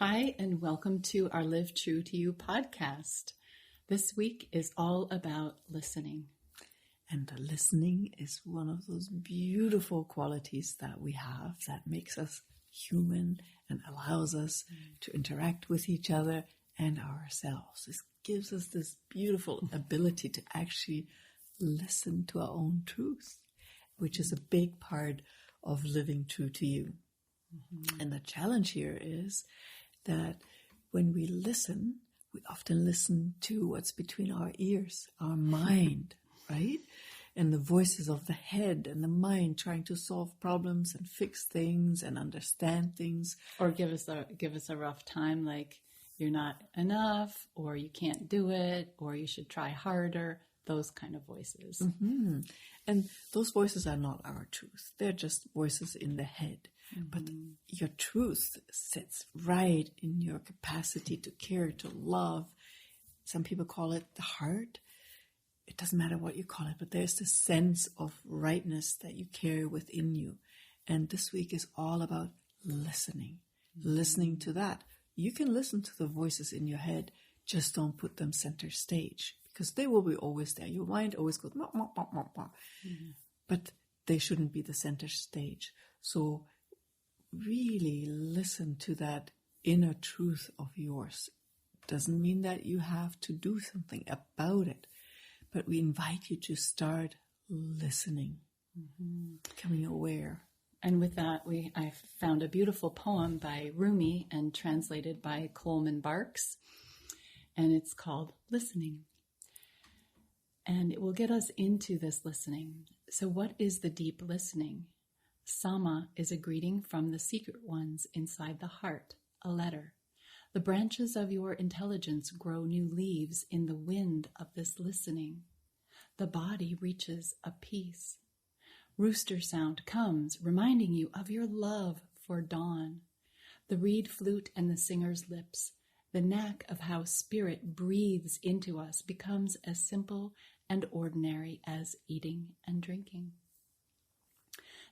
Hi, and welcome to our Live True to You podcast. This week is all about listening. And listening is one of those beautiful qualities that we have that makes us human and allows us to interact with each other and ourselves. It gives us this beautiful ability to actually listen to our own truth, which is a big part of living true to you. Mm-hmm. And the challenge here is that when we listen, we often listen to what's between our ears, our mind, right? And the voices of the head and the mind trying to solve problems and fix things and understand things. Or give us a rough time, like you're not enough, or you can't do it, or you should try harder, those kind of voices. Mm-hmm. And those voices are not our truth. They're just voices in the head. Mm-hmm. But your truth sits right in your capacity to care, to love. Some people call it the heart. It doesn't matter what you call it, but there's this sense of rightness that you carry within you. And this week is all about listening, listening to that. You can listen to the voices in your head, just don't put them center stage, because they will be always there. Your mind always goes, mop, mop, mop, mop, mop. Mm-hmm. But they shouldn't be the center stage. So really listen to that inner truth of yours. Doesn't mean that you have to do something about it, but we invite you to start listening, becoming aware. And with that, I found a beautiful poem by Rumi and translated by Coleman Barks, and it's called Listening. And it will get us into this listening. So what is the deep listening? Sama is a greeting from the secret ones inside the heart, a letter. The branches of your intelligence grow new leaves in the wind of this listening. The body reaches a peace. Rooster sound comes, reminding you of your love for dawn. The reed flute and the singer's lips, the knack of how spirit breathes into us becomes as simple and ordinary as eating and drinking.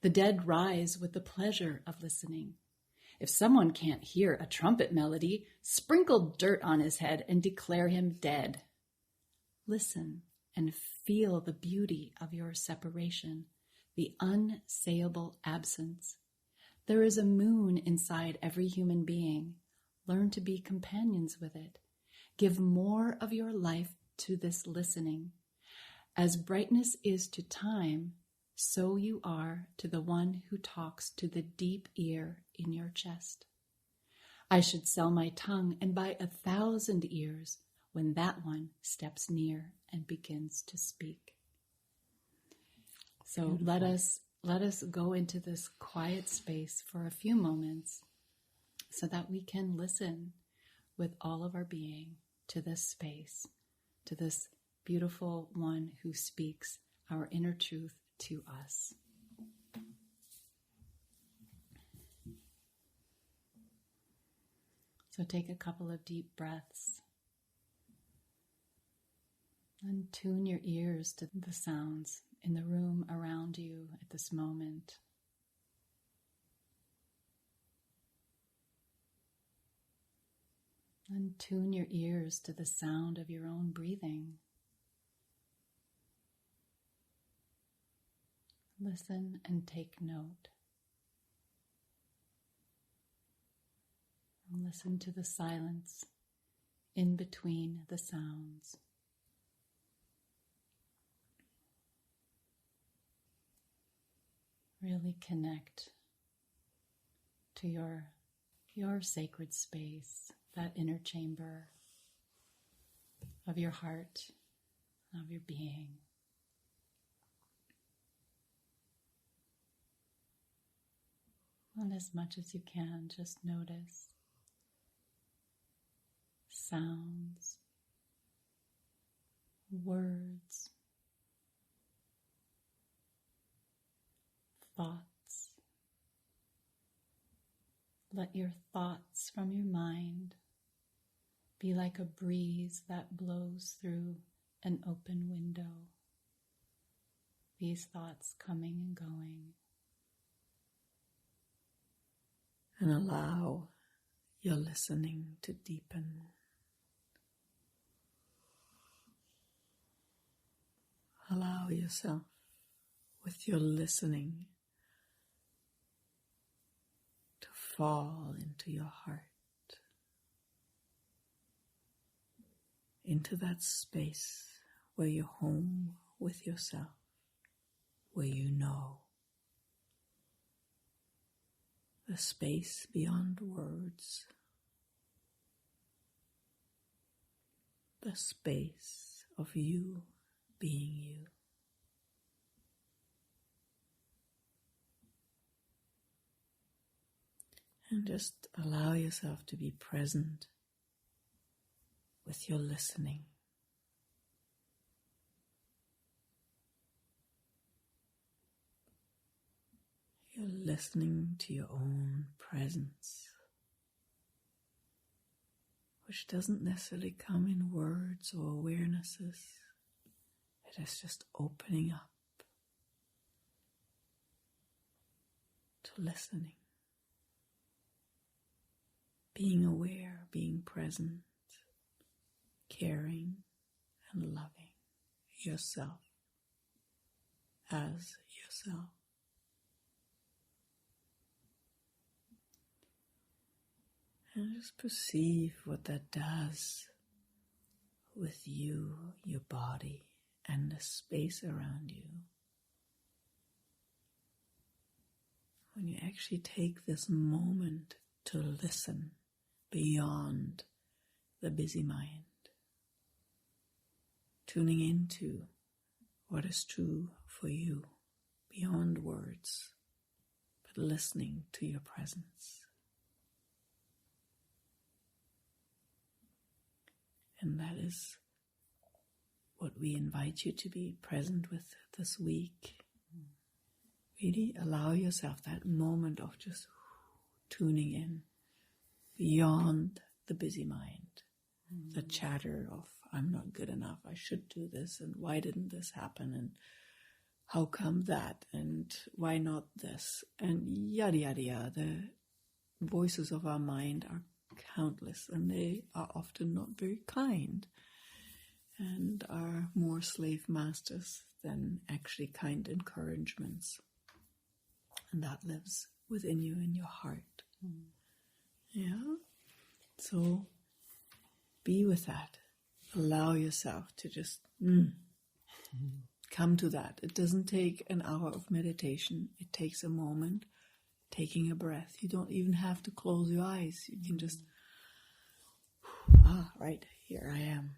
The dead rise with the pleasure of listening. If someone can't hear a trumpet melody, sprinkle dirt on his head and declare him dead. Listen and feel the beauty of your separation, the unsayable absence. There is a moon inside every human being. Learn to be companions with it. Give more of your life to this listening. As brightness is to time, so you are to the one who talks to the deep ear in your chest. I should sell my tongue and buy 1,000 ears when that one steps near and begins to speak. So let us go into this quiet space for a few moments so that we can listen with all of our being to this space, to this beautiful one who speaks our inner truth to us. So take a couple of deep breaths and tune your ears to the sounds in the room around you at this moment. And tune your ears to the sound of your own breathing. Listen and take note. And listen to the silence in between the sounds. Really connect to your sacred space, that inner chamber of your heart, of your being. And as much as you can, just notice sounds, words, thoughts. Let your thoughts from your mind be like a breeze that blows through an open window. These thoughts coming and going. And allow your listening to deepen. Allow yourself, with your listening, to fall into your heart, into that space where you're home with yourself, where you know, the space beyond words, the space of you being you. And just allow yourself to be present with your listening. You're listening to your own presence, which doesn't necessarily come in words or awarenesses. It is just opening up to listening, being aware, being present, caring and loving yourself as yourself. And just perceive what that does with you, your body, and the space around you. When you actually take this moment to listen beyond the busy mind, tuning into what is true for you beyond words, but listening to your presence. And that is what we invite you to be present with this week. Really allow yourself that moment of just tuning in beyond the busy mind, the chatter of I'm not good enough, I should do this, and why didn't this happen, and how come that, and why not this, and yada yada yada. The voices of our mind are countless, and they are often not very kind and are more slave masters than actually kind encouragements. And that lives within you in your heart. Yeah? So be with that. Allow yourself to just come to that. It doesn't take an hour of meditation. It takes a moment, taking a breath. You don't even have to close your eyes. You can just, right, here I am.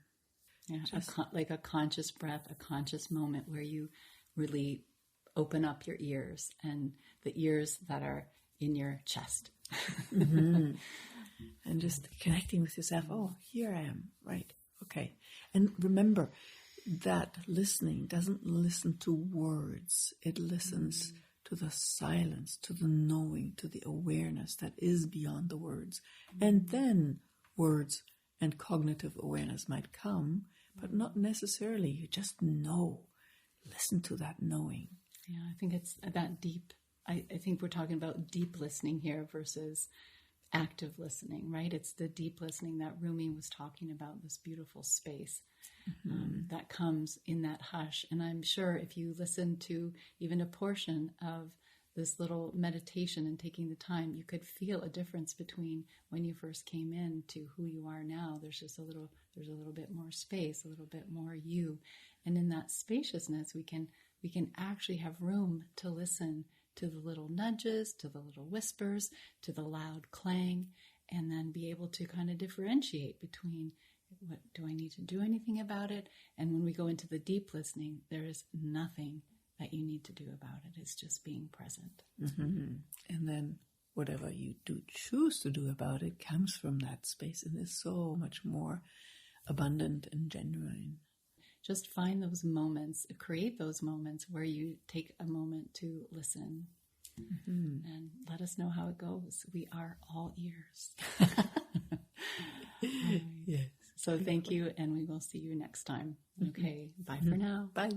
Yeah, like a conscious breath, a conscious moment where you really open up your ears, and the ears that are in your chest. And just connecting with yourself. Oh, here I am. Right. Okay. And remember that listening doesn't listen to words. It listens to the silence, to the knowing, to the awareness that is beyond the words. And then words and cognitive awareness might come, but not necessarily. You just know. Listen to that knowing. Yeah, I think it's that deep. I think we're talking about deep listening here versus active listening, right? It's the deep listening that Rumi was talking about, this beautiful space that comes in that hush. And I'm sure if you listen to even a portion of this little meditation and taking the time, you could feel a difference between when you first came in to who you are now. There's just a little bit more space, a little bit more you. And in that spaciousness, we can actually have room to listen to the little nudges, to the little whispers, to the loud clang, and then be able to kind of differentiate between what do I need to do anything about it? And when we go into the deep listening, there is nothing that you need to do about it. It's just being present. And then whatever you do choose to do about it comes from that space and is so much more abundant and genuine. Just find those moments, create those moments where you take a moment to listen and let us know how it goes. We are all ears. Yes. So thank you, and we will see you next time. Okay, bye for now. Bye.